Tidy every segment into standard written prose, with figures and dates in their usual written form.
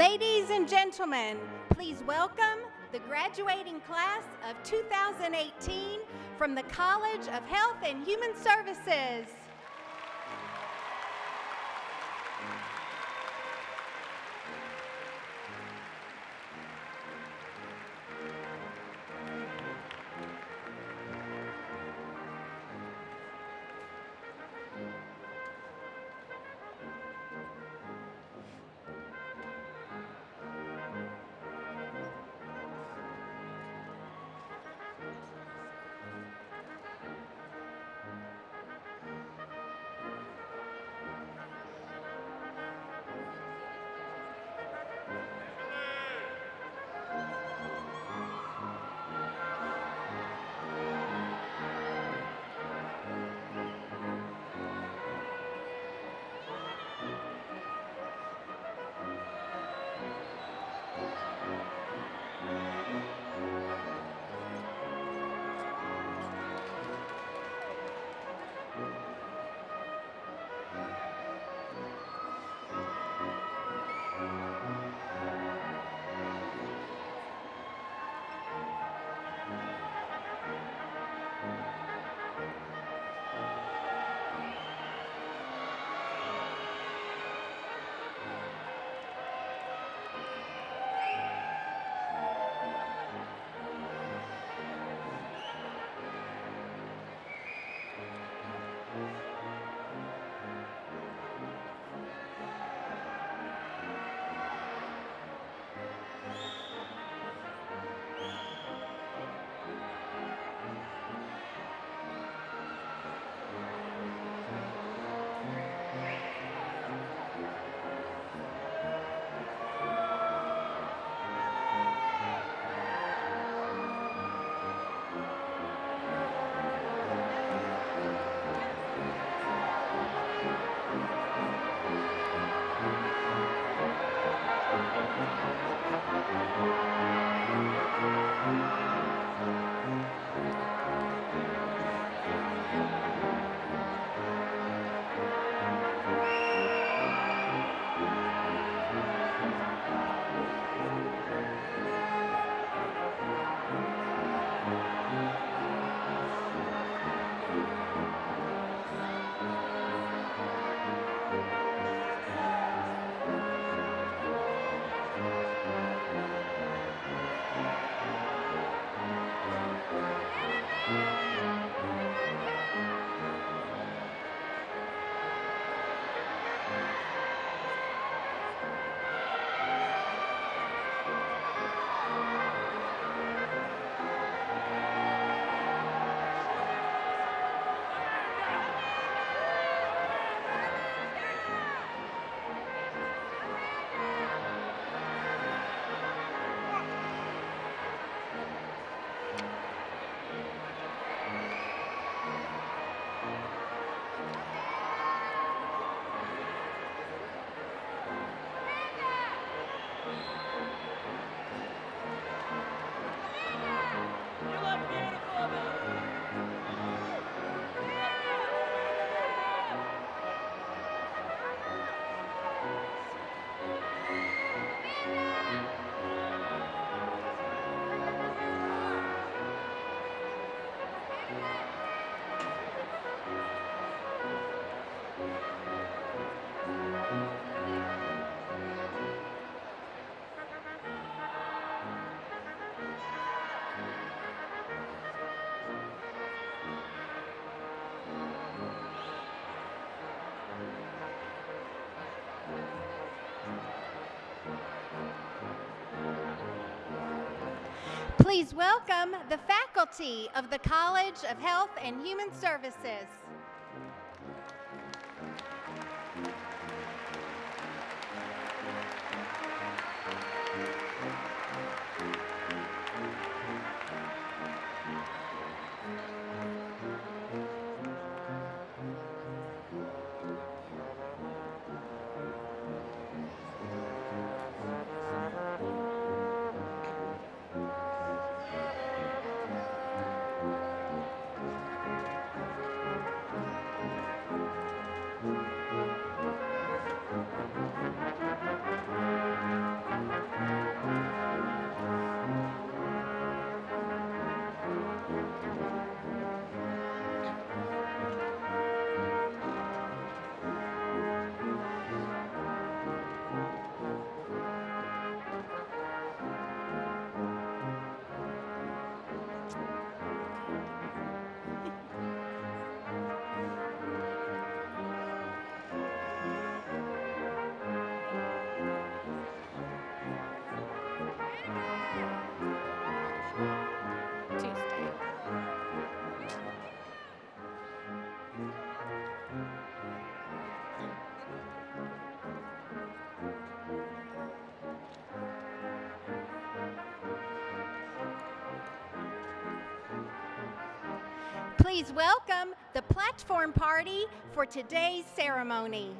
Ladies and gentlemen, please welcome the graduating class of 2018 from the College of Health and Human Services. Please welcome the faculty of the College of Health and Human Services. Please welcome the platform party for today's ceremony.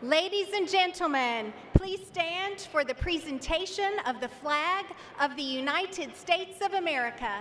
Ladies and gentlemen, please stand for the presentation of the flag of the United States of America.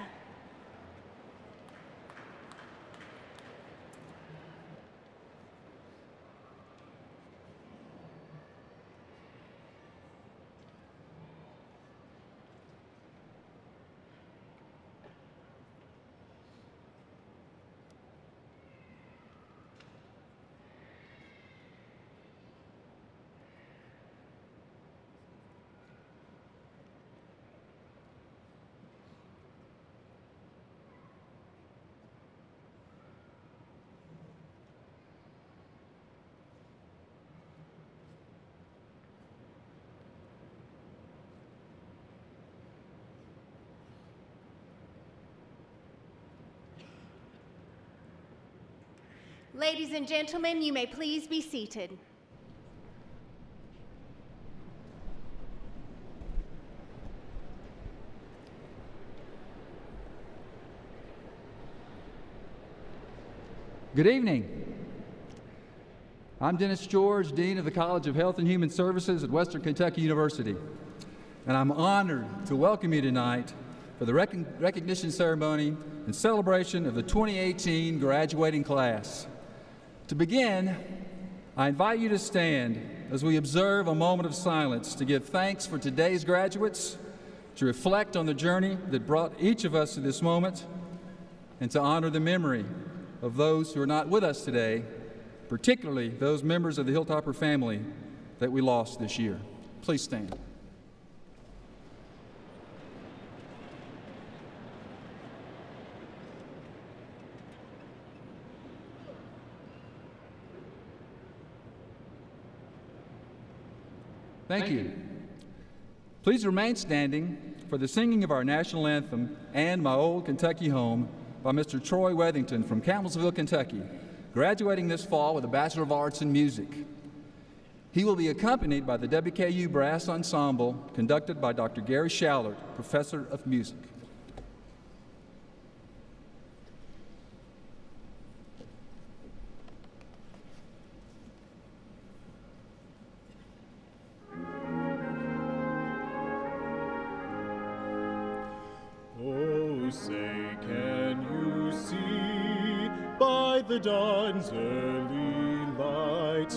Ladies and gentlemen, you may please be seated. Good evening. I'm Dennis George, Dean of the College of Health and Human Services at Western Kentucky University, and I'm honored to welcome you tonight for the recognition ceremony and celebration of the 2018 graduating class. To begin, I invite you to stand as we observe a moment of silence to give thanks for today's graduates, to reflect on the journey that brought each of us to this moment, and to honor the memory of those who are not with us today, particularly those members of the Hilltopper family that we lost this year. Please stand. Thank you. Please remain standing for the singing of our national anthem, And My Old Kentucky Home, by Mr. Troy Wethington from Campbellsville, Kentucky, graduating this fall with a Bachelor of Arts in Music. He will be accompanied by the WKU Brass Ensemble, conducted by Dr. Gary Shallert, Professor of Music. Say, can you see by the dawn's early light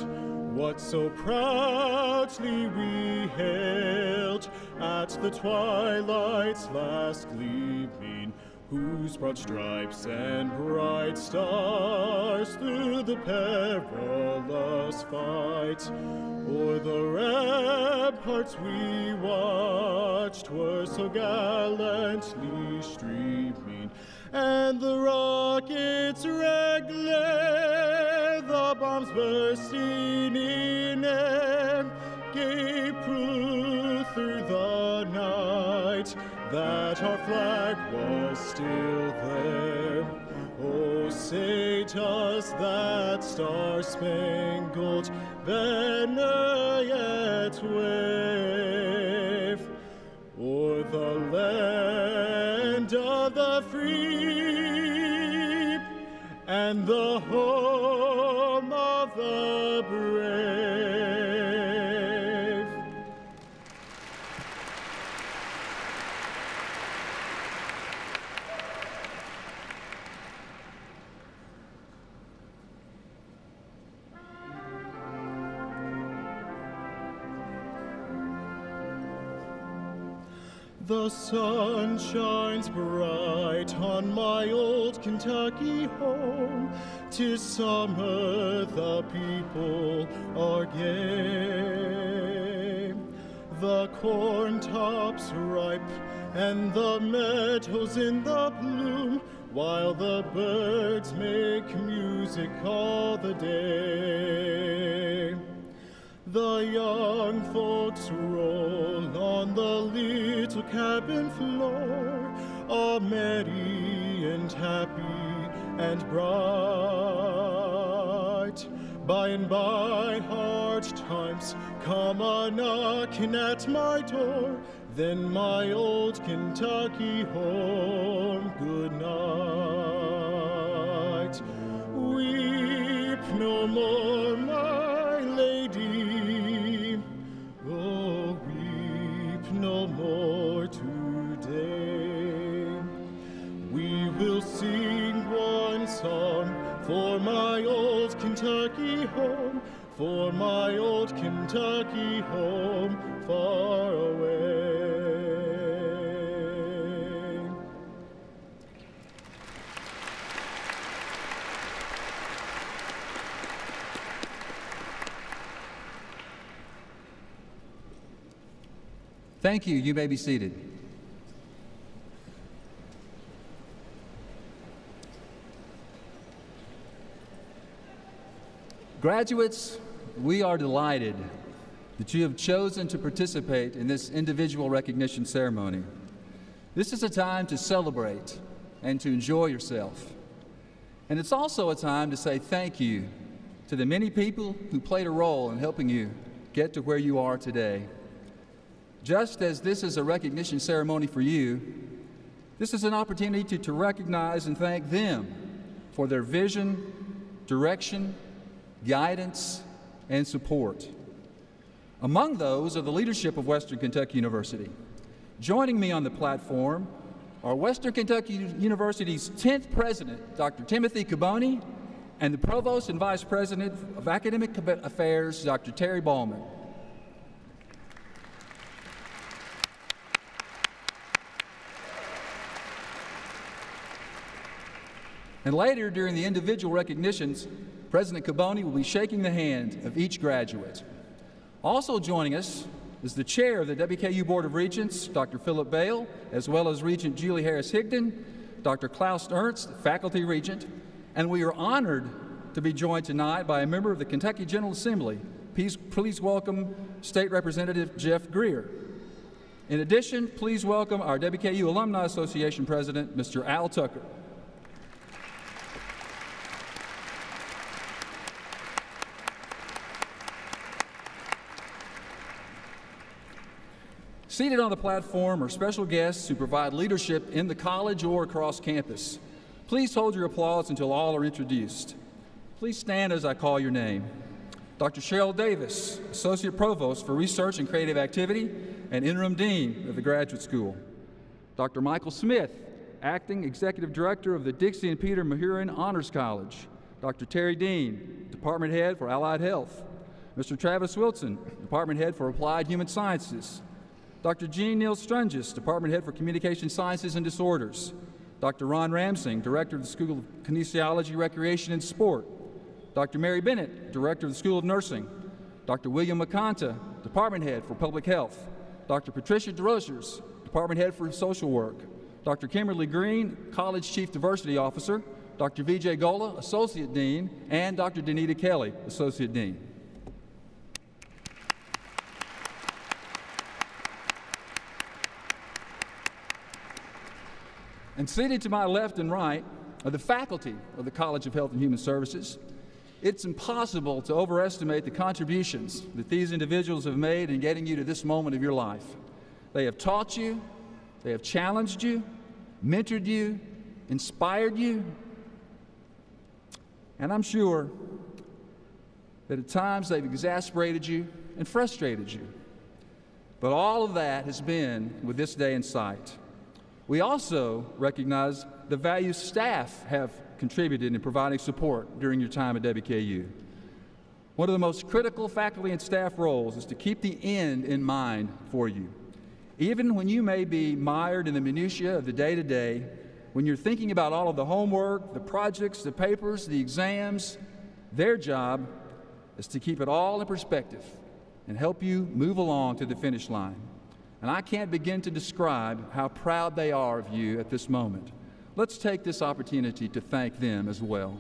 what so proudly we hailed at the twilight's last gleaming, whose broad stripes and bright stars through the perilous fight o'er the ramparts we watched were so gallantly streaming, and the rockets' red glare, the bombs bursting in air, gave proof through the night that our flag was still there. say does that star-spangled banner yet wave o'er the land of the free and the home of the brave? The sun shines bright on my old Kentucky home. 'Tis summer, the people are gay. The corn tops ripe and the meadows in the bloom, while the birds make music all the day. The young folks roll on the little cabin floor, all merry and happy and bright. By and by hard times come a-knocking at my door, then my old Kentucky home, good night. Weep no more, my lady, oh, weep no more today. We will sing one song for my old Kentucky home, for my old Kentucky home far away. Thank you. You may be seated. Graduates, we are delighted that you have chosen to participate in this individual recognition ceremony. This is a time to celebrate and to enjoy yourself. And it's also a time to say thank you to the many people who played a role in helping you get to where you are today. Just as this is a recognition ceremony for you, this is an opportunity to recognize and thank them for their vision, direction, guidance, and support. Among those are the leadership of Western Kentucky University. Joining me on the platform are Western Kentucky University's 10th president, Dr. Timothy Caboni, and the provost and vice president of academic affairs, Dr. Terry Ballman. And later, during the individual recognitions, President Caboni will be shaking the hand of each graduate. Also joining us is the chair of the WKU Board of Regents, Dr. Philip Bale, as well as Regent Julie Harris-Higdon, Dr. Klaus Ernst, faculty regent, and we are honored to be joined tonight by a member of the Kentucky General Assembly. Please welcome State Representative Jeff Greer. In addition, please welcome our WKU Alumni Association President, Mr. Al Tucker. Seated on the platform are special guests who provide leadership in the college or across campus. Please hold your applause until all are introduced. Please stand as I call your name. Dr. Cheryl Davis, Associate Provost for Research and Creative Activity and Interim Dean of the Graduate School. Dr. Michael Smith, Acting Executive Director of the Dixie and Peter Mahurin Honors College. Dr. Terry Dean, Department Head for Allied Health. Mr. Travis Wilson, Department Head for Applied Human Sciences. Dr. Jean Neal Strunges, Department Head for Communication Sciences and Disorders. Dr. Ron Ramsing, Director of the School of Kinesiology, Recreation, and Sport. Dr. Mary Bennett, Director of the School of Nursing. Dr. William McConta, Department Head for Public Health. Dr. Patricia DeRosiers, Department Head for Social Work. Dr. Kimberly Green, College Chief Diversity Officer. Dr. Vijay Gola, Associate Dean, and Dr. Danita Kelly, Associate Dean. And seated to my left and right of the faculty of the College of Health and Human Services, it's impossible to overestimate the contributions that these individuals have made in getting you to this moment of your life. They have taught you, they have challenged you, mentored you, inspired you, and I'm sure that at times they've exasperated you and frustrated you. But all of that has been with this day in sight. We also recognize the value staff have contributed in providing support during your time at WKU. One of the most critical faculty and staff roles is to keep the end in mind for you. Even when you may be mired in the minutiae of the day-to-day, when you're thinking about all of the homework, the projects, the papers, the exams, their job is to keep it all in perspective and help you move along to the finish line. And I can't begin to describe how proud they are of you at this moment. Let's take this opportunity to thank them as well.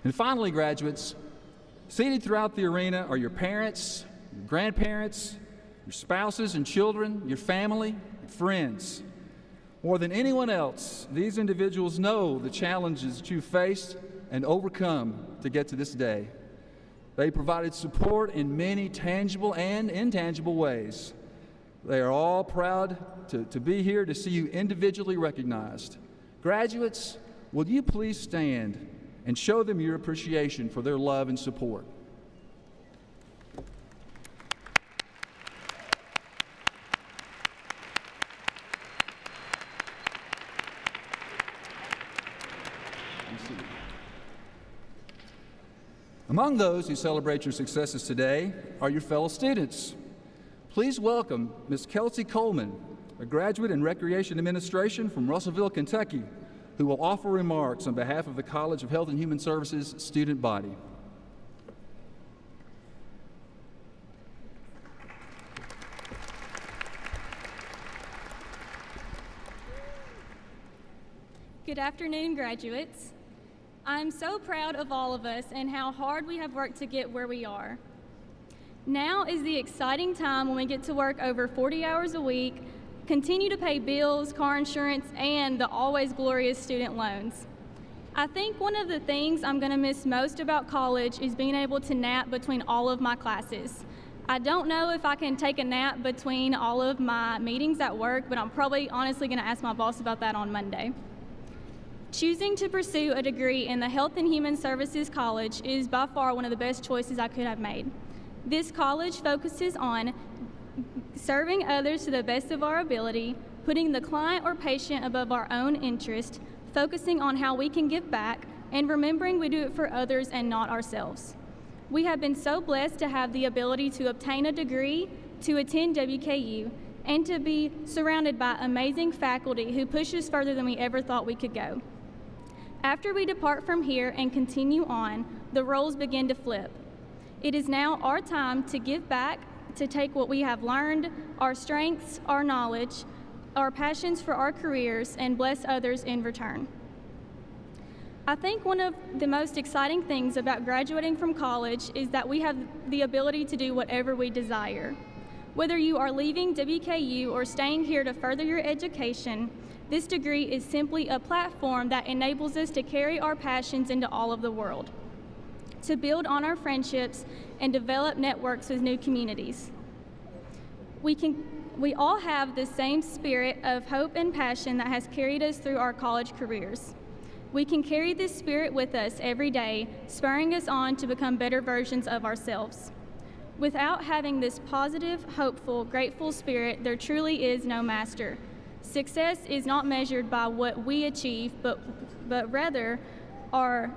And finally, graduates, seated throughout the arena are your parents, your grandparents, your spouses and children, your family, your friends. More than anyone else, these individuals know the challenges that you faced and overcome to get to this day. They provided support in many tangible and intangible ways. They are all proud to be here to see you individually recognized. Graduates, will you please stand and show them your appreciation for their love and support? Among those who celebrate your successes today are your fellow students. Please welcome Ms. Kelsey Coleman, a graduate in Recreation Administration from Russellville, Kentucky, who will offer remarks on behalf of the College of Health and Human Services student body. Good afternoon, graduates. I'm so proud of all of us and how hard we have worked to get where we are. Now is the exciting time when we get to work over 40 hours a week, continue to pay bills, car insurance, and the always glorious student loans. I think one of the things I'm going to miss most about college is being able to nap between all of my classes. I don't know if I can take a nap between all of my meetings at work, but I'm probably honestly going to ask my boss about that on Monday. Choosing to pursue a degree in the Health and Human Services College is by far one of the best choices I could have made. This college focuses on serving others to the best of our ability, putting the client or patient above our own interest, focusing on how we can give back, and remembering we do it for others and not ourselves. We have been so blessed to have the ability to obtain a degree, to attend WKU, and to be surrounded by amazing faculty who push us further than we ever thought we could go. After we depart from here and continue on, the roles begin to flip. It is now our time to give back, to take what we have learned, our strengths, our knowledge, our passions for our careers, and bless others in return. I think one of the most exciting things about graduating from college is that we have the ability to do whatever we desire. Whether you are leaving WKU or staying here to further your education, this degree is simply a platform that enables us to carry our passions into all of the world, to build on our friendships and develop networks with new communities. We all have the same spirit of hope and passion that has carried us through our college careers. We can carry this spirit with us every day, spurring us on to become better versions of ourselves. Without having this positive, hopeful, grateful spirit, there truly is no master. Success is not measured by what we achieve, but rather our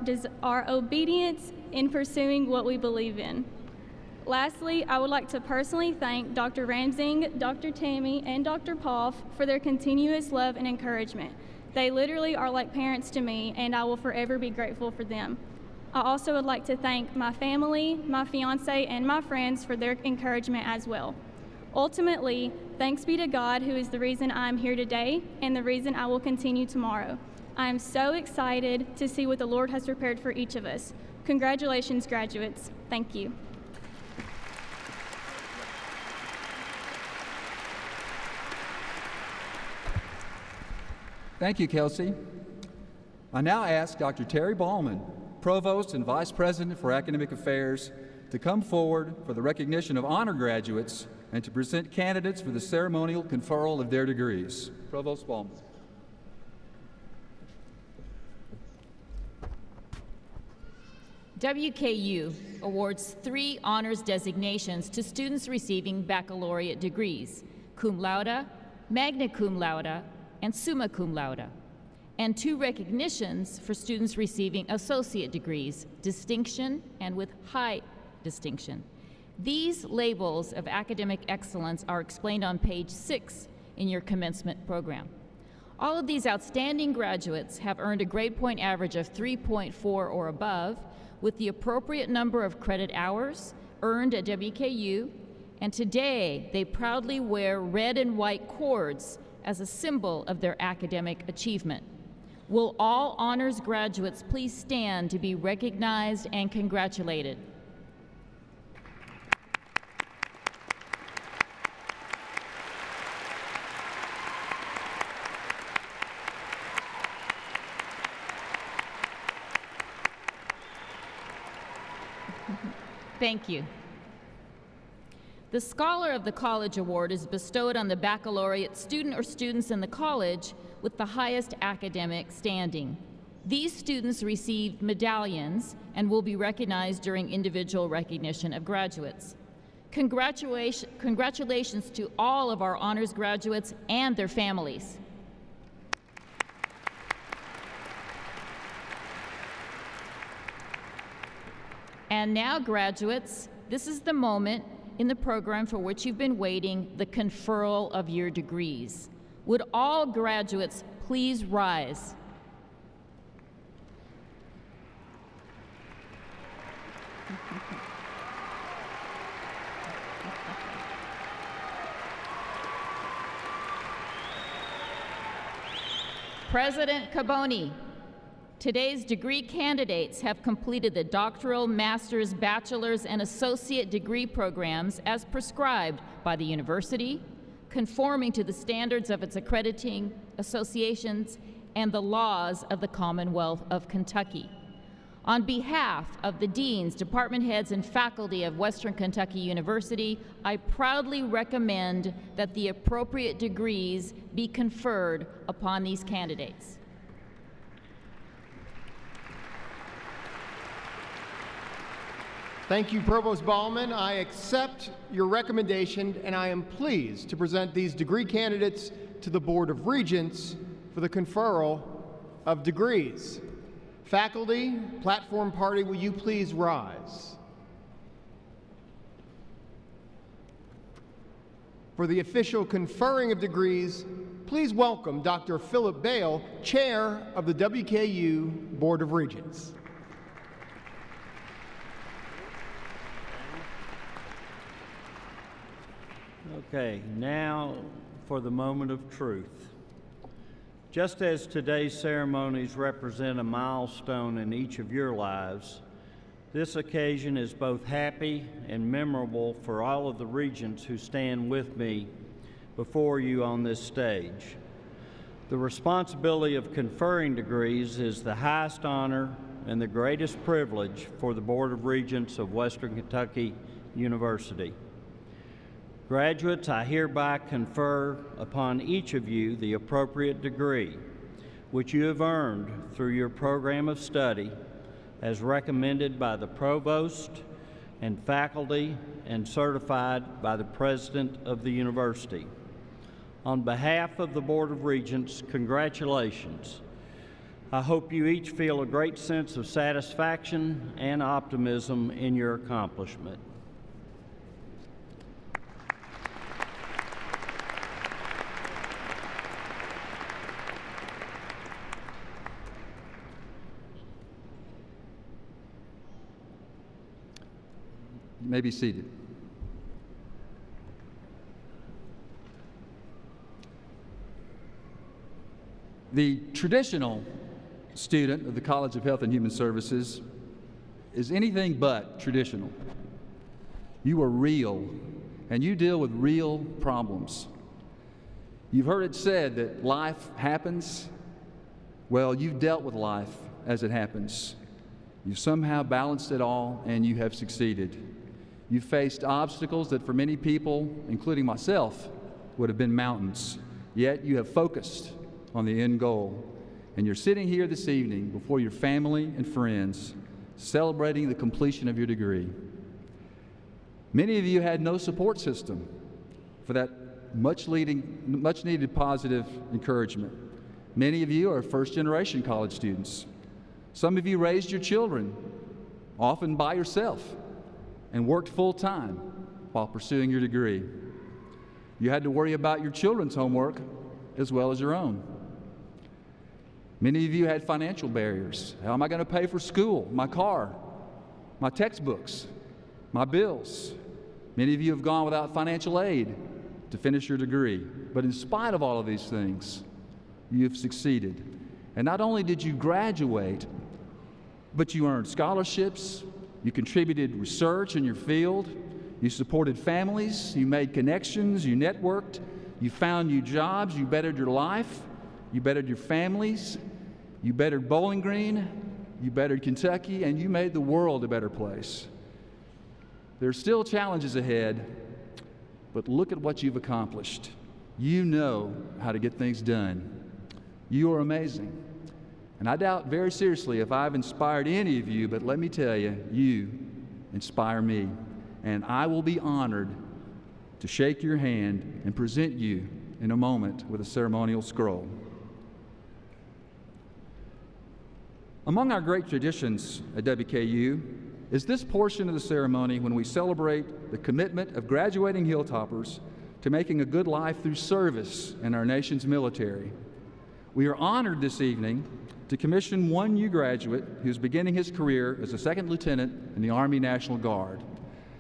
obedience in pursuing what we believe in. Lastly, I would like to personally thank Dr. Ramsing, Dr. Tammy, and Dr. Poff for their continuous love and encouragement. They literally are like parents to me, and I will forever be grateful for them. I also would like to thank my family, my fiance, and my friends for their encouragement as well. Ultimately, thanks be to God, who is the reason I'm here today and the reason I will continue tomorrow. I am so excited to see what the Lord has prepared for each of us. Congratulations, graduates. Thank you. Thank you, Kelsey. I now ask Dr. Terry Ballman, Provost and Vice President for Academic Affairs, to come forward for the recognition of honor graduates and to present candidates for the ceremonial conferral of their degrees. Provost Ballman. WKU awards 3 honors designations to students receiving baccalaureate degrees, cum laude, magna cum laude, and summa cum laude, and 2 recognitions for students receiving associate degrees, distinction and with high distinction. These labels of academic excellence are explained on page 6 in your commencement program. All of these outstanding graduates have earned a grade point average of 3.4 or above, with the appropriate number of credit hours earned at WKU, and today they proudly wear red and white cords as a symbol of their academic achievement. Will all honors graduates please stand to be recognized and congratulated? Thank you. The Scholar of the College Award is bestowed on the baccalaureate student or students in the college with the highest academic standing. These students received medallions and will be recognized during individual recognition of graduates. Congratulations to all of our honors graduates and their families. And now, graduates, this is the moment in the program for which you've been waiting, the conferral of your degrees. Would all graduates please rise? President Caboni, today's degree candidates have completed the doctoral, master's, bachelor's, and associate degree programs as prescribed by the university, conforming to the standards of its accrediting associations and the laws of the Commonwealth of Kentucky. On behalf of the deans, department heads, and faculty of Western Kentucky University, I proudly recommend that the appropriate degrees be conferred upon these candidates. Thank you, Provost Ballman. I accept your recommendation, and I am pleased to present these degree candidates to the Board of Regents for the conferral of degrees. Faculty, platform party, will you please rise? For the official conferring of degrees, please welcome Dr. Philip Bale, Chair of the WKU Board of Regents. Okay, now for the moment of truth. Just as today's ceremonies represent a milestone in each of your lives, this occasion is both happy and memorable for all of the regents who stand with me before you on this stage. The responsibility of conferring degrees is the highest honor and the greatest privilege for the Board of Regents of Western Kentucky University. Graduates, I hereby confer upon each of you the appropriate degree, which you have earned through your program of study as recommended by the provost and faculty and certified by the president of the university. On behalf of the Board of Regents, congratulations. I hope you each feel a great sense of satisfaction and optimism in your accomplishment. You may be seated. The traditional student of the College of Health and Human Services is anything but traditional. You are real, and you deal with real problems. You've heard it said that life happens Well, you've dealt with life as it happens. You've somehow balanced it all, and you have succeeded. You've faced obstacles that for many people, including myself, would have been mountains. Yet you have focused on the end goal. And you're sitting here this evening before your family and friends, celebrating the completion of your degree. Many of you had no support system for that much needed positive encouragement. Many of you are first-generation college students. Some of you raised your children, often by yourself, and worked full-time while pursuing your degree. You had to worry about your children's homework as well as your own. Many of you had financial barriers. How am I going to pay for school, my car, my textbooks, my bills? Many of you have gone without financial aid to finish your degree. But in spite of all of these things, you have succeeded. And not only did you graduate, but you earned scholarships, you contributed research in your field, you supported families, you made connections, you networked, you found new jobs, you bettered your life, you bettered your families, you bettered Bowling Green, you bettered Kentucky, and you made the world a better place. There are still challenges ahead, but look at what you've accomplished. You know how to get things done. You are amazing. And I doubt very seriously if I've inspired any of you, but let me tell you, you inspire me. And I will be honored to shake your hand and present you in a moment with a ceremonial scroll. Among our great traditions at WKU is this portion of the ceremony when we celebrate the commitment of graduating Hilltoppers to making a good life through service in our nation's military. We are honored this evening to commission one new graduate who's beginning his career as a second lieutenant in the Army National Guard.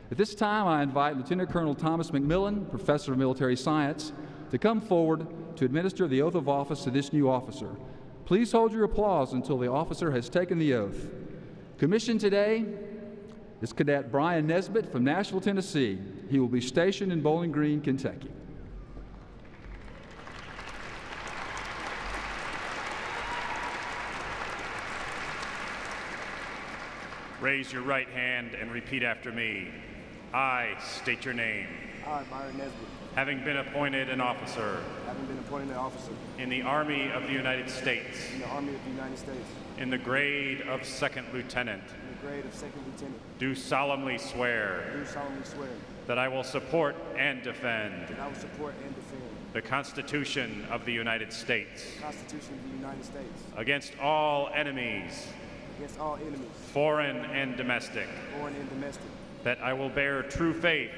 At this time, I invite Lieutenant Colonel Thomas McMillan, Professor of Military Science, to come forward to administer the oath of office to this new officer. Please hold your applause until the officer has taken the oath. Commissioned today is Cadet Brian Nesbitt from Nashville, Tennessee. He will be stationed in Bowling Green, Kentucky. Raise your right hand and repeat after me. I state your name. I, Byron Nesbitt. Having been appointed an officer. Having been appointed an officer. In the Army of the United States. In the Army of the United States. In the grade of second lieutenant. In the grade of second lieutenant. Do solemnly swear. Do solemnly swear. That I will support and defend. That I will support and defend. The Constitution of the United States. The Constitution of the United States. Against all enemies. Against all enemies. Foreign and domestic. Foreign and domestic. That I will bear true faith.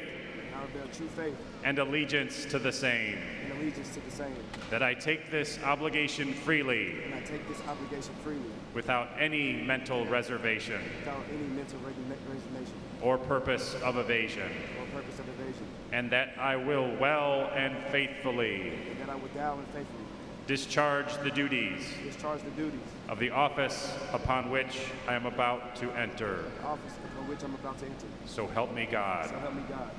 I will bear true faith. And allegiance to the same. And allegiance to the same. That I take this obligation freely. And I take this obligation freely. Without any mental reservation. Without any mental reservation. Or purpose of evasion. Or purpose of evasion. And that I will well and faithfully. And that I will well and faithfully. Discharge the duties. Discharge the duties. Of the office upon which I am about to enter. The office upon which I'm about to enter. So help me God. So help me God.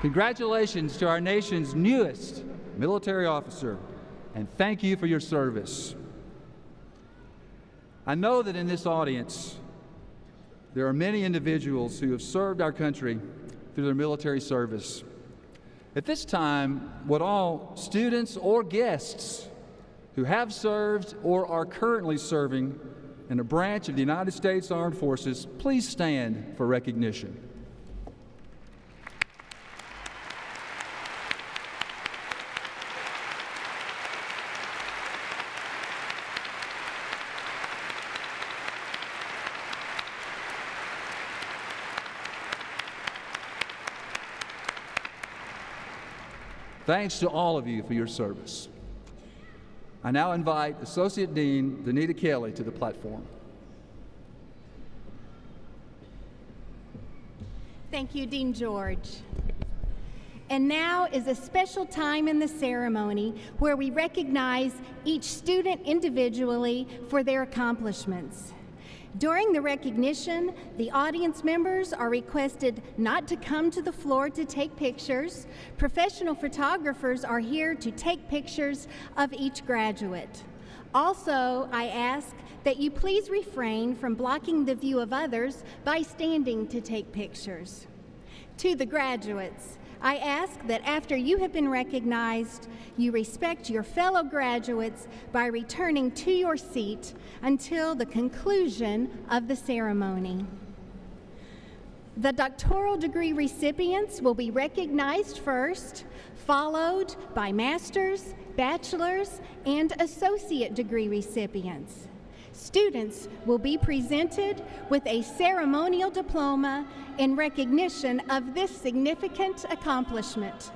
Congratulations to our nation's newest military officer, and thank you for your service. I know that in this audience, there are many individuals who have served our country through their military service. At this time, would all students or guests who have served or are currently serving in a branch of the United States Armed Forces please stand for recognition. Thanks to all of you for your service. I now invite Associate Dean Danita Kelly to the platform. Thank you, Dean George. And now is a special time in the ceremony where we recognize each student individually for their accomplishments. During the recognition, the audience members are requested not to come to the floor to take pictures. Professional photographers are here to take pictures of each graduate. Also, I ask that you please refrain from blocking the view of others by standing to take pictures. To the graduates, I ask that after you have been recognized, you respect your fellow graduates by returning to your seat until the conclusion of the ceremony. The doctoral degree recipients will be recognized first, followed by master's, bachelor's, and associate degree recipients. Students will be presented with a ceremonial diploma in recognition of this significant accomplishment.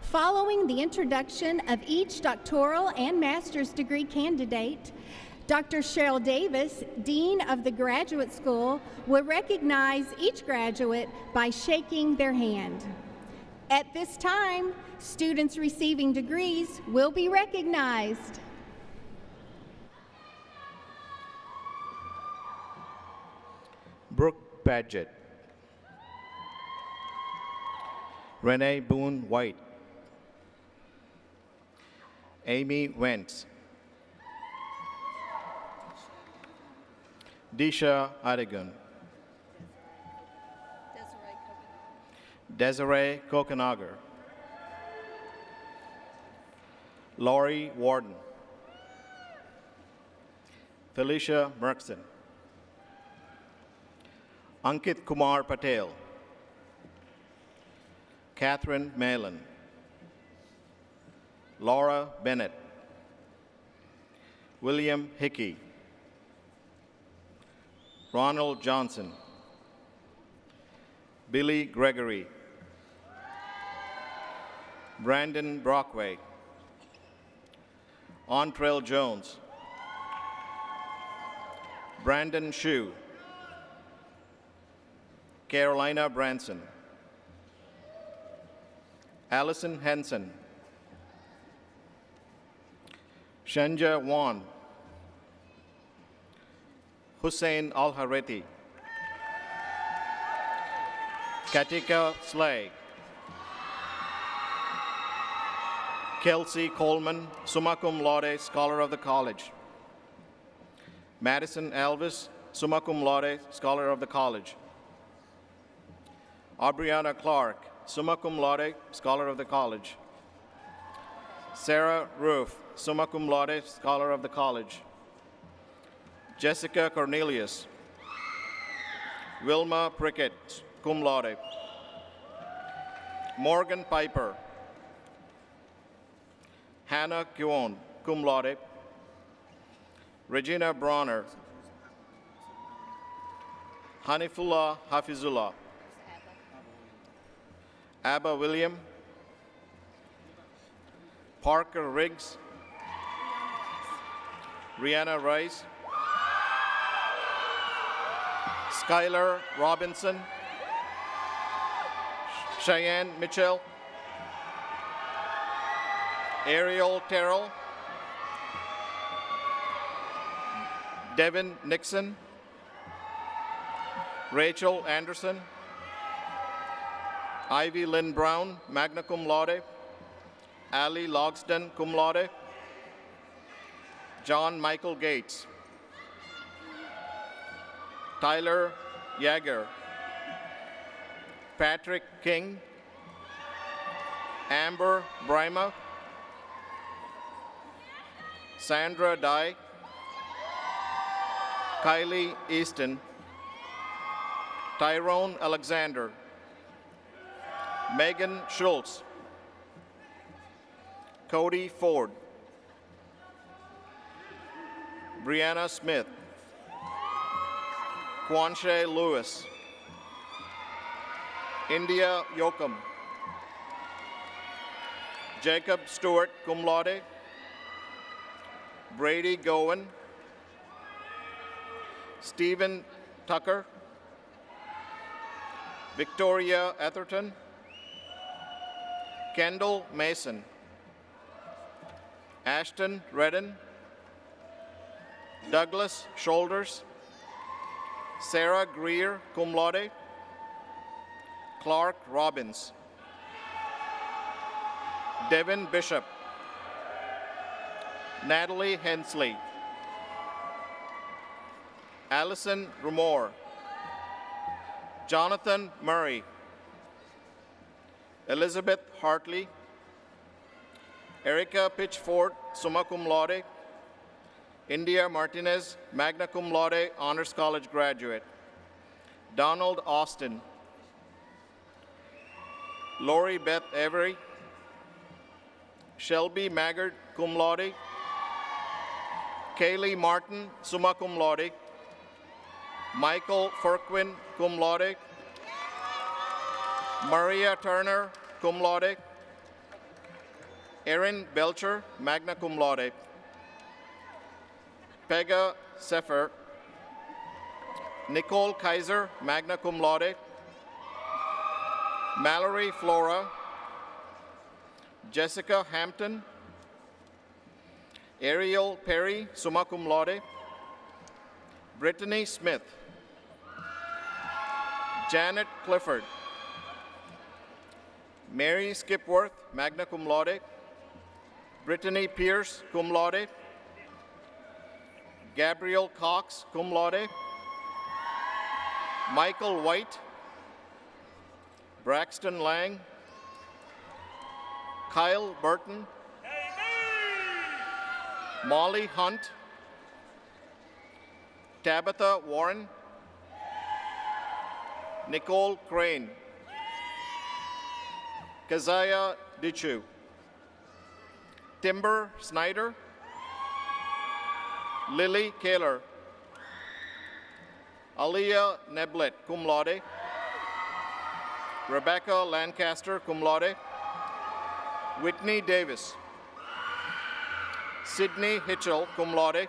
Following the introduction of each doctoral and master's degree candidate, Dr. Cheryl Davis, Dean of the Graduate School, will recognize each graduate by shaking their hand. At this time, students receiving degrees will be recognized. Brooke Padgett, Renee Boone White, Amy Wentz, Disha Adigan, Desiree Kokenagar, Laurie Warden, Felicia Merkson, Ankit Kumar Patel, Catherine Malin, Laura Bennett, William Hickey, Ronald Johnson, Billy Gregory, Brandon Brockway, Antrell Jones, Brandon Shue, Carolina Branson, Allison Henson, Shanja Wan, Hussein Al-Hareti, Katika Slay, Kelsey Coleman, summa cum laude, Scholar of the College, Madison Alvis, summa cum laude, Scholar of the College, Aubriana Clark, summa cum laude, Scholar of the College, Sarah Roof, summa cum laude, Scholar of the College, Jessica Cornelius, Wilma Prickett, cum laude, Morgan Piper, Hannah Kuon, cum laude, Regina Bronner, Hanifullah Hafizullah, Abba William, Parker Riggs, Rihanna Rice, Skylar Robinson, Cheyenne Mitchell, Ariel Terrell, Devin Nixon, Rachel Anderson, Ivy Lynn Brown, magna cum laude, Ali Logsdon, cum laude, John Michael Gates, Tyler Yeager, Patrick King, Amber Brima, Sandra Dye, Kylie Easton, Tyrone Alexander, Megan Schultz, Cody Ford, Brianna Smith, Quanshay Lewis, India Yokum, Jacob Stewart, cum laude, Brady Gowen, Stephen Tucker, Victoria Etherton, Kendall Mason, Ashton Redden, Douglas Shoulders, Sarah Greer, cum laude, Clark Robbins, Devin Bishop, Natalie Hensley, Allison Rumore, Jonathan Murray, Elizabeth Hartley, Erica Pitchford, summa cum laude, India Martinez, magna cum laude, Honors College graduate, Donald Austin, Lori Beth Avery, Shelby Maggard, cum laude, Kaylee Martin, summa cum laude, Michael Furquin, cum laude, Maria Turner, cum laude, Erin Belcher, magna cum laude, Pega Sefer, Nicole Kaiser, magna cum laude, Mallory Flora, Jessica Hampton, Ariel Perry, summa cum laude, Brittany Smith, Janet Clifford, Mary Skipworth, magna cum laude, Brittany Pierce, cum laude, Gabriel Cox, cum laude, Michael White, Braxton Lang, Kyle Burton, Molly Hunt, Tabitha Warren, Nicole Crane, Keziah Dichu, Timber Snyder, Lily Kaler, Aliyah Neblet, cum laude, Rebecca Lancaster, cum laude, Whitney Davis, Sydney Hitchell, cum laude,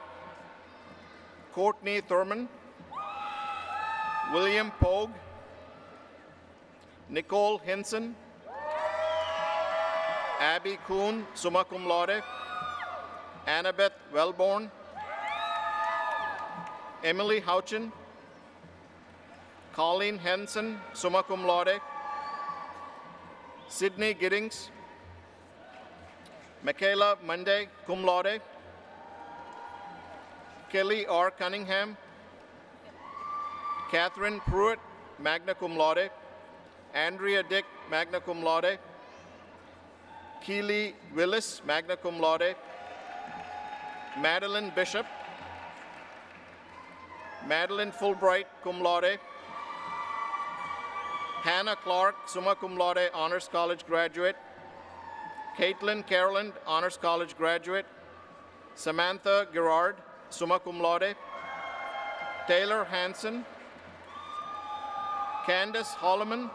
Courtney Thurman, William Pogue, Nicole Hinson, Abby Kuhn, summa cum laude, Annabeth Wellborn, Emily Houchin, Colleen Henson, summa cum laude, Sydney Giddings, Michaela Monday, cum laude, Kelly R. Cunningham, Catherine Pruitt, magna cum laude, Andrea Dick, magna cum laude, Keely Willis, magna cum laude, Madeline Bishop, Madeline Fulbright, cum laude, Hannah Clark, summa cum laude, Honors College graduate, Caitlin Caroland, Honors College graduate, Samantha Gerard, summa cum laude, Taylor Hansen, Candace Holloman,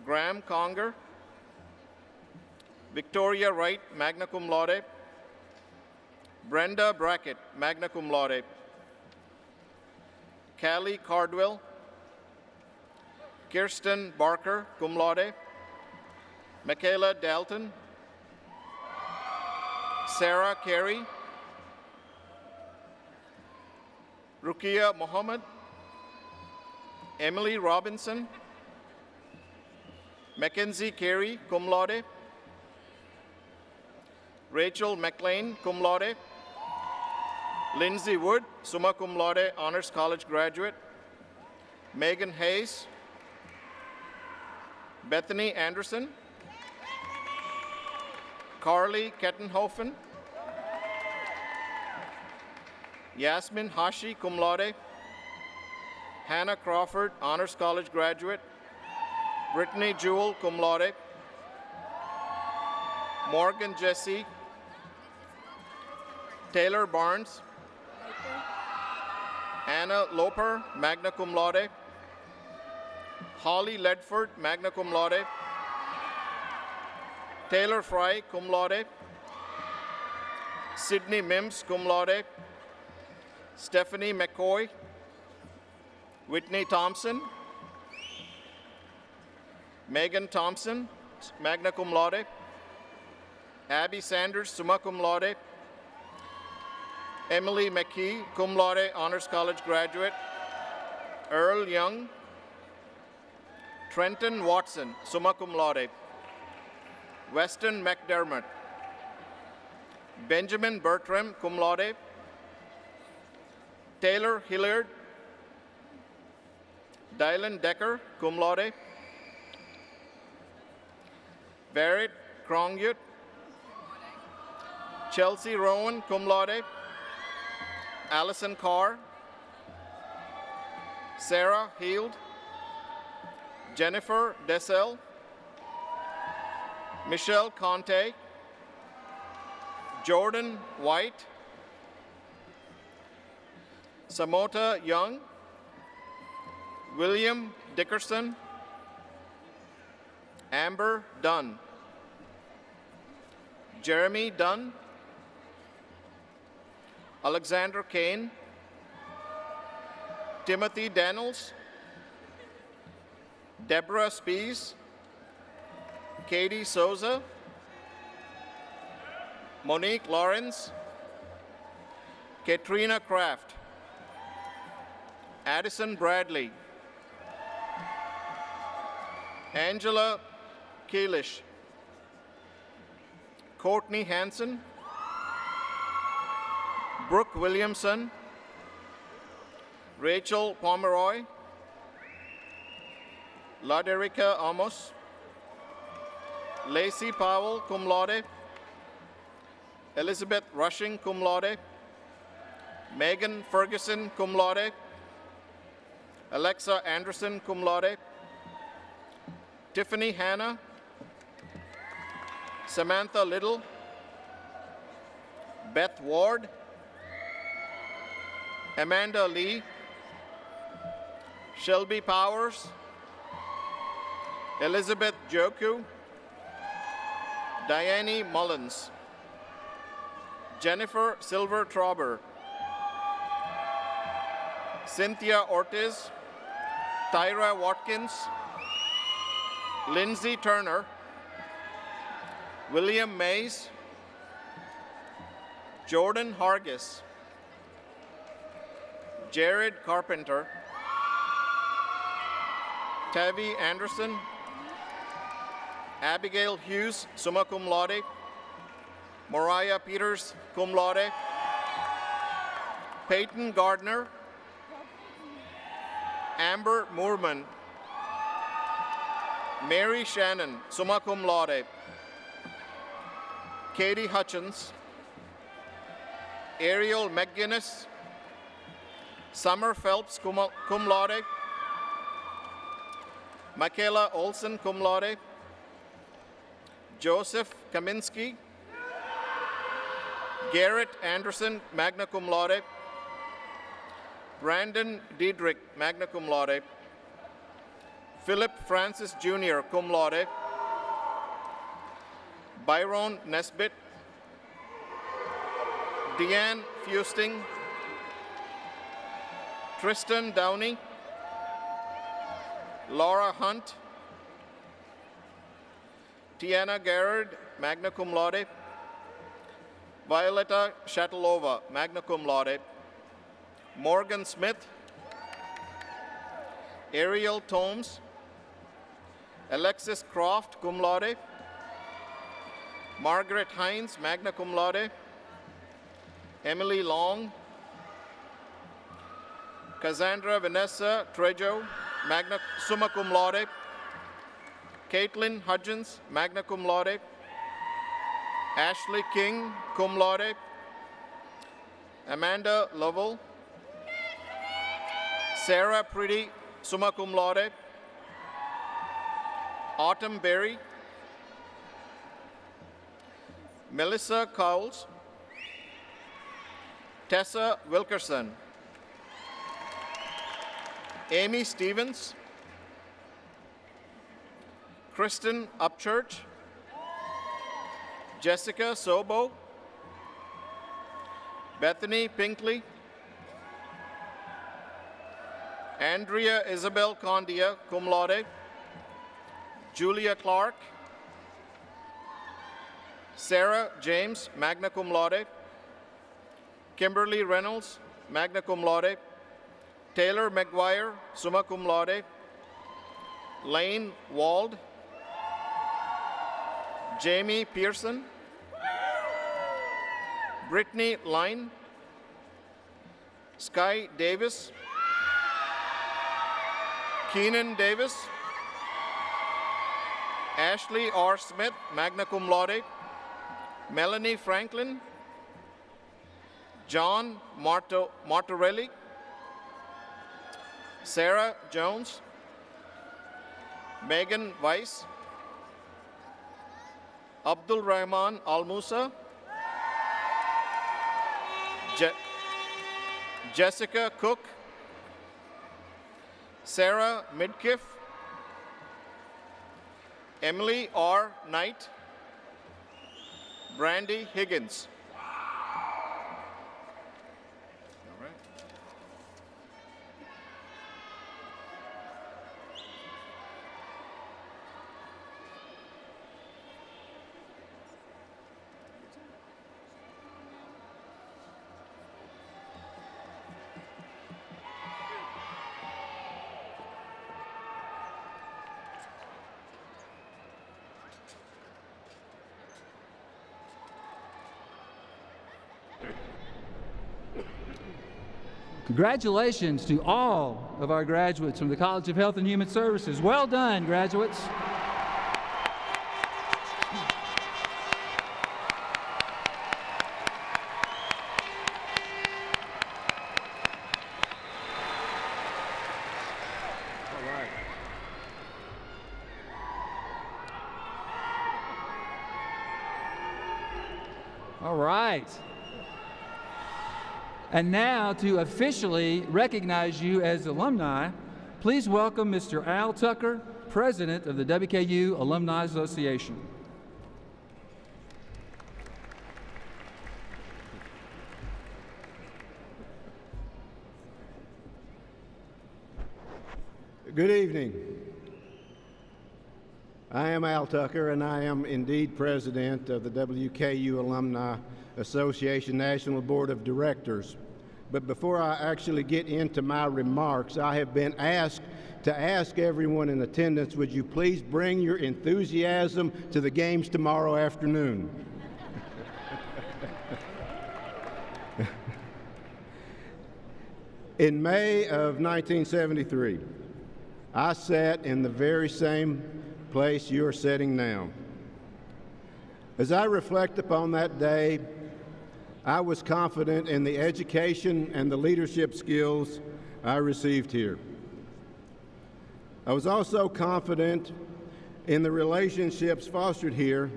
Graham Conger, Victoria Wright, magna cum laude, Brenda Brackett, magna cum laude, Callie Cardwell, Kirsten Barker, cum laude, Michaela Dalton, Sarah Carey, Rukia Mohammed, Emily Robinson, Mackenzie Carey, cum laude, Rachel McLean, cum laude, Lindsay Wood, summa cum laude, Honors College graduate, Megan Hayes, Bethany Anderson, Carly Kettenhofen, Yasmin Hashi, cum laude, Hannah Crawford, Honors College graduate, Brittany Jewell, cum laude, Morgan Jesse, Taylor Barnes, Anna Loper, magna cum laude, Holly Ledford, magna cum laude, Taylor Fry, cum laude, Sydney Mims, cum laude, Stephanie McCoy, Whitney Thompson, Megan Thompson, magna cum laude, Abby Sanders, summa cum laude, Emily McKee, cum laude, Honors College graduate, Earl Young, Trenton Watson, summa cum laude, Weston McDermott, Benjamin Bertram, cum laude, Taylor Hilliard, Dylan Decker, cum laude, Barrett Krongyut, Chelsea Rowan, cum laude, Allison Carr, Sarah Heald, Jennifer Dessel, Michelle Conte, Jordan White, Samota Young, William Dickerson, Amber Dunn, Jeremy Dunn, Alexander Kane, Timothy Daniels, Deborah Spees, Katie Souza, Monique Lawrence, Katrina Kraft, Addison Bradley, Angela Keelish, Courtney Hansen, Brooke Williamson, Rachel Pomeroy, Laderica Amos, Lacey Powell, cum laude, Elizabeth Rushing, cum laude, Megan Ferguson, cum laude, Alexa Anderson, cum laude, Tiffany Hanna, Samantha Little, Beth Ward, Amanda Lee, Shelby Powers, Elizabeth Joku, Diane Mullins, Jennifer Silver Trauber, Cynthia Ortiz, Tyra Watkins, Lindsay Turner, William Mays, Jordan Hargis, Jared Carpenter, Tavi Anderson, Abigail Hughes, summa cum laude, Mariah Peters, cum laude, Peyton Gardner, Amber Moorman, Mary Shannon, summa cum laude, Katie Hutchins, Ariel McGuinness, Summer Phelps, cum laude, Michaela Olson, cum laude, Joseph Kaminsky, Garrett Anderson, magna cum laude, Brandon Diedrich, magna cum laude, Philip Francis Jr., cum laude, Byron Nesbitt, Deanne Fusting, Tristan Downey, Laura Hunt, Tiana Garrard, magna cum laude, Violetta Shatilova, magna cum laude, Morgan Smith, Ariel Tomes, Alexis Croft, cum laude, Margaret Hines, magna cum laude, Emily Long, Cassandra Vanessa Trejo, summa cum laude, Caitlin Hudgens, magna cum laude, Ashley King, cum laude, Amanda Lovell, Sarah Pretty, summa cum laude, Autumn Berry, Melissa Cowles, Tessa Wilkerson, Amy Stevens, Kristen Upchurch, Jessica Sobo, Bethany Pinkley, Andrea Isabel Condia, cum laude. Julia Clark. Sarah James, magna cum laude. Kimberly Reynolds, magna cum laude. Taylor McGuire, summa cum laude. Lane Wald. Jamie Pearson. Brittany Line. Sky Davis. Keenan Davis. Ashley R. Smith, magna cum laude. Melanie Franklin. John Martorelli. Sarah Jones. Megan Weiss. Abdul Rahman Al Musa. Jessica Cook. Sarah Midkiff. Emily R. Knight. Brandy Higgins. All right. Congratulations to all of our graduates from the College of Health and Human Services. Well done, graduates. All right. And now, to officially recognize you as alumni, please welcome Mr. Al Tucker, President of the WKU Alumni Association. Good evening. I am Al Tucker, and I am indeed President of the WKU Alumni Association National Board of Directors. But before I actually get into my remarks, I have been asked to ask everyone in attendance, would you please bring your enthusiasm to the games tomorrow afternoon? In May of 1973, I sat in the very same place you are sitting now. As I reflect upon that day, I was confident in the education and the leadership skills I received here. I was also confident in the relationships fostered here,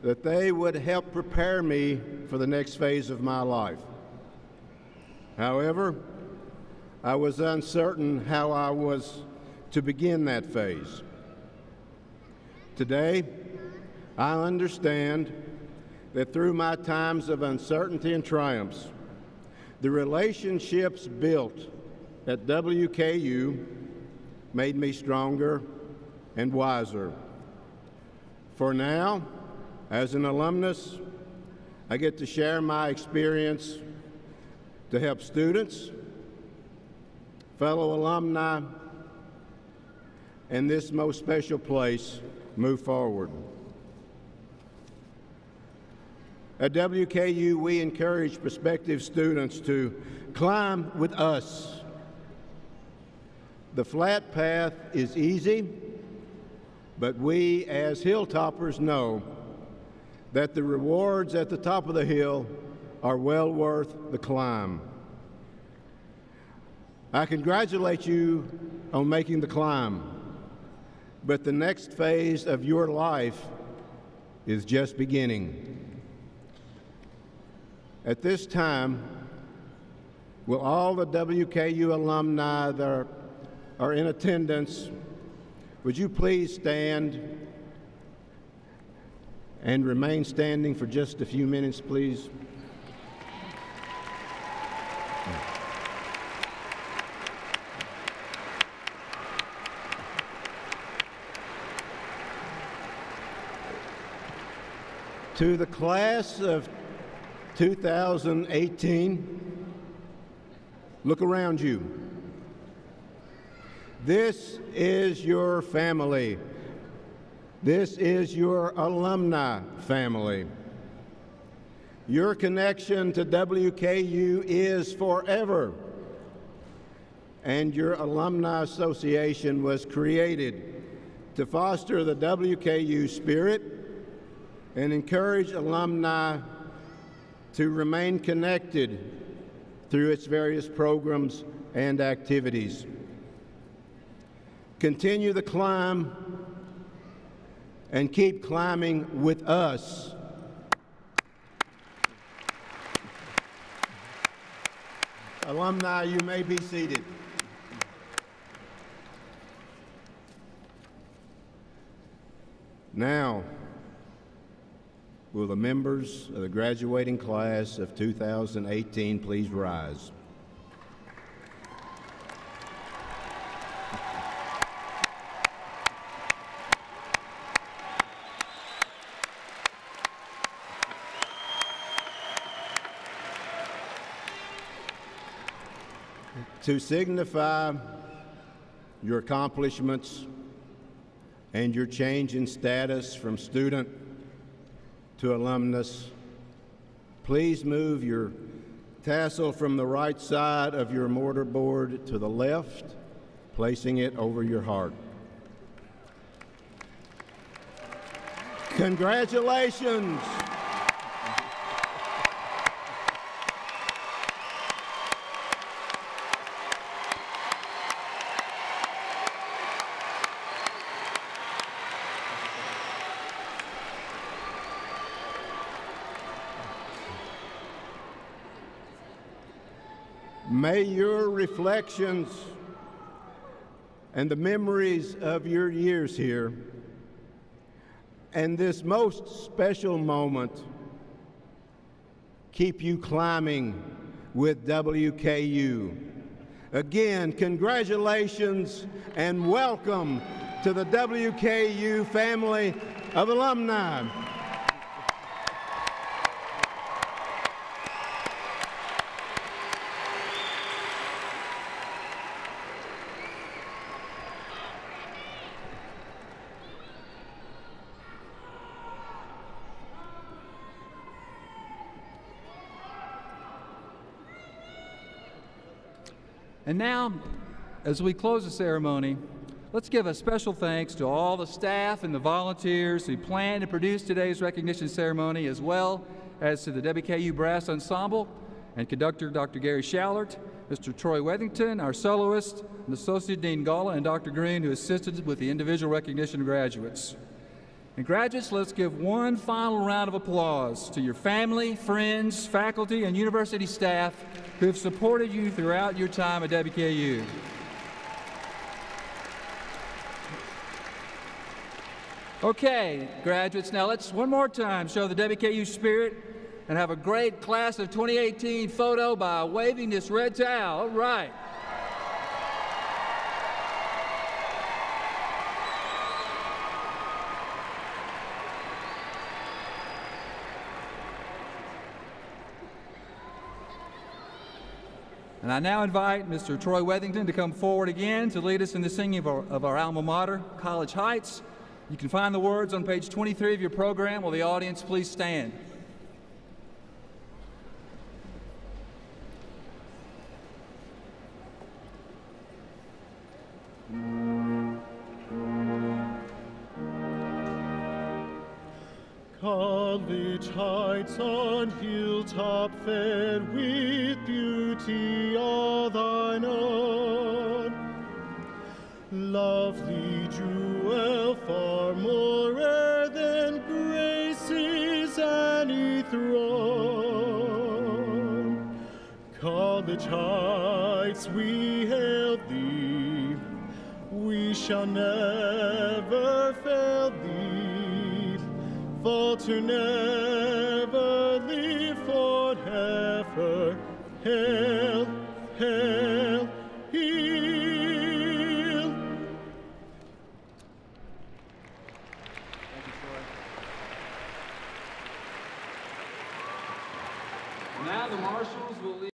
that they would help prepare me for the next phase of my life. However, I was uncertain how I was to begin that phase. Today, I understand that through my times of uncertainty and triumphs, the relationships built at WKU made me stronger and wiser. For now, as an alumnus, I get to share my experience to help students, fellow alumni, and this most special place move forward. At WKU, we encourage prospective students to climb with us. The flat path is easy, but we as hilltoppers know that the rewards at the top of the hill are well worth the climb. I congratulate you on making the climb, but the next phase of your life is just beginning. At this time, will all the WKU alumni that are in attendance, would you please stand and remain standing for just a few minutes, please? To the class of 2018, look around you. This is your family. This is your alumni family. Your connection to WKU is forever, and your alumni association was created to foster the WKU spirit and encourage alumni to remain connected through its various programs and activities. Continue the climb and keep climbing with us. Alumni, you may be seated. Now, will the members of the graduating class of 2018 please rise? To signify your accomplishments and your change in status from student to alumnus, please move your tassel from the right side of your mortarboard to the left, placing it over your heart. Congratulations! May your reflections and the memories of your years here and this most special moment keep you climbing with WKU. Again, congratulations and welcome to the WKU family of alumni. And now, as we close the ceremony, let's give a special thanks to all the staff and the volunteers who planned and produced today's recognition ceremony, as well as to the WKU Brass Ensemble and conductor Dr. Gary Schallert, Mr. Troy Wethington, our soloist, and Associate Dean Galla, and Dr. Green, who assisted with the individual recognition of graduates. And graduates, let's give one final round of applause to your family, friends, faculty, and university staff who have supported you throughout your time at WKU. Okay, graduates, now let's one more time show the WKU spirit and have a great class of 2018 photo by waving this red towel. All right. And I now invite Mr. Troy Wethington to come forward again to lead us in the singing of our alma mater, College Heights. You can find the words on page 23 of your program. Will the audience please stand? College Heights on hilltop fed with beauty all thine own. Lovely jewel, far more rare than grace's any throne. College Heights, we hail thee, we shall never fail thee, falter never, live forever. Hail, hail, heal. Now the marshals will lead.